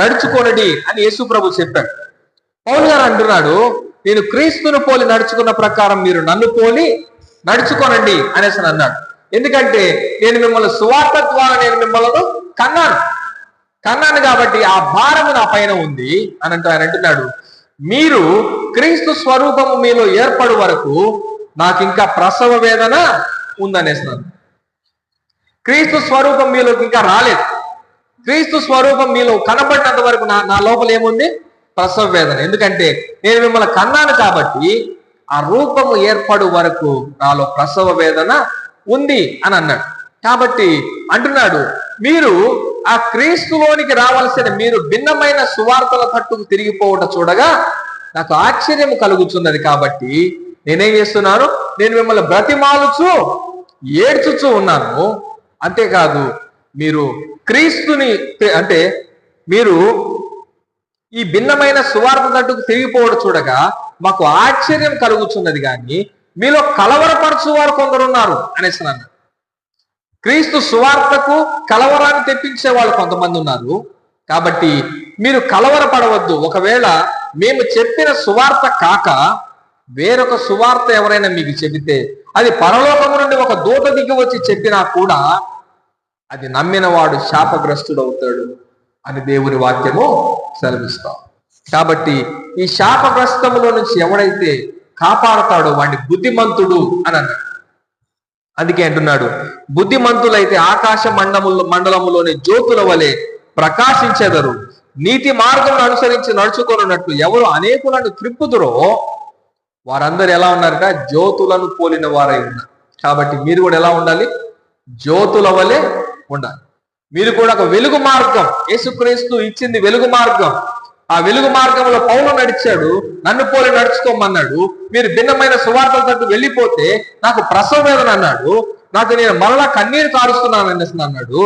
నడుచుకోనడి అని యేసు ప్రభు చెప్పాడు. పౌలు గారు అంటున్నాడు, నేను క్రీస్తును పోలి నడుచుకున్న ప్రకారం మీరు నన్ను పోలి నడుచుకోనండి అనేసి అన్నాడు. ఎందుకంటే నేను మిమ్మల్ని సువార్త ద్వారా నేను మిమ్మల్ని కన్నాను కాబట్టి ఆ భారము నా పైన ఉంది అని ఆయన అంటున్నాడు. మీరు క్రీస్తు స్వరూపము మీలో ఏర్పడు వరకు నాకు ఇంకా ప్రసవ వేదన ఉందనేస్తున్నాను. క్రీస్తు స్వరూపం మీలోకి ఇంకా రాలేదు. క్రీస్తు స్వరూపం మీలో కనబడినంత వరకు నా లోపల ఏముంది? ప్రసవ వేదన. ఎందుకంటే నేను మిమ్మల్ని కన్నాను కాబట్టి ఆ రూపము ఏర్పడు వరకు నాలో ప్రసవ వేదన ఉంది అని అన్నాడు. కాబట్టి అంటున్నాడు, మీరు ఆ క్రీస్తులోనికి రావాల్సిన మీరు భిన్నమైన సువార్తల తట్టుకు తిరిగిపోవట చూడగా నాకు ఆశ్చర్యం కలుగుతున్నది. కాబట్టి నేనేం చేస్తున్నాను? నేను మిమ్మల్ని బ్రతిమాలుచు ఏడ్చుచూ ఉన్నాను. అంతేకాదు, మీరు క్రీస్తుని అంటే మీరు ఈ భిన్నమైన సువార్త తట్టుకు తిరిగిపోవడం చూడగా మాకు ఆశ్చర్యం కలుగుతున్నది, కానీ మీలో కలవరపరచు వారు కొందరున్నారు అనేసి అన్నాడు. క్రీస్తు సువార్తకు కలవరాన్ని తెప్పించే వాళ్ళు కొంతమంది ఉన్నారు. కాబట్టి మీరు కలవరపడవద్దు. ఒకవేళ మేము చెప్పిన సువార్త కాక వేరొక సువార్త ఎవరైనా మీకు చెబితే, అది పరలోకము నుండి ఒక దూత దిగి వచ్చి చెప్పినా కూడా అది నమ్మిన వాడు శాపగ్రస్తుడు అవుతాడు అని దేవుని వాక్యము సెలవిస్తాం. కాబట్టి ఈ శాపగ్రస్తములో నుంచి ఎవడైతే కాపాడతాడో వాడిని బుద్ధిమంతుడు అని అన్నాడు. అందుకే అంటున్నాడు, బుద్ధిమంతులైతే ఆకాశ మండలములోని జ్యోతుల వలె ప్రకాశించెదరు. నీతి మార్గం అనుసరించి నడుచుకొనున్నట్లు ఎవరు అనేకులను త్రిప్పుదురో వారందరూ ఎలా ఉన్నారట? జ్యోతులను పోలిన వారై ఉన్నారు. కాబట్టి మీరు కూడా ఎలా ఉండాలి? జ్యోతుల వలె ఉండాలి. మీరు కూడా ఒక వెలుగు మార్గం, యేసుక్రీస్తు ఇచ్చింది వెలుగు మార్గం. ఆ వెలుగు మార్గంలో పౌలు నడిచాడు, నన్ను పోలి నడుచుకోమన్నాడు. మీరు భిన్నమైన సువార్తల తట్టు వెళ్ళిపోతే నాకు ప్రసవ వేదన అన్నాడు. నేను మరలా కన్నీరు కారుస్తున్నాను అనేసి అన్నాడు.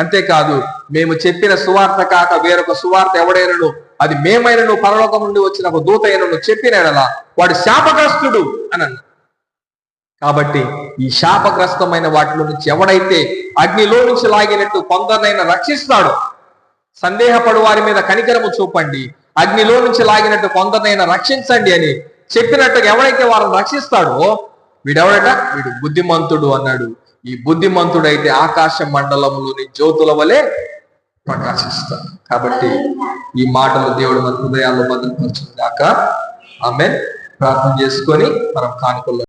అంతేకాదు, మేము చెప్పిన సువార్త కాక వేరొక సువార్త ఎవడైనను, అది మేమైనను పరలోకం నుండి వచ్చిన ఒక దూత అయినను చెప్పినలా వాడు శాపగ్రస్తుడు అని అన్నాడు. కాబట్టి ఈ శాపగ్రస్తమైన వాటిలో నుంచి ఎవడైతే అగ్నిలో నుంచి లాగినట్టు కొందరినైనా రక్షిస్తాడో, సందేహపడు వారి మీద కనికరము చూపండి, అగ్నిలో నుంచి లాగినట్టు కొందరినైనా రక్షించండి అని చెప్పినట్టుగా ఎవరైతే వారిని రక్షిస్తాడో వీడెవడట? వీడు బుద్ధిమంతుడు అన్నాడు. ఈ బుద్ధిమంతుడైతే ఆకాశ మండలంలోని జ్యోతుల వలె ప్రకాశిస్తాడు. కాబట్టి ఈ మాటలు దేవుడు మన హృదయాల్లో భద్రపరచుగాక. ఆమేన్. ప్రార్థన చేసుకొని మనం కానుకల్లో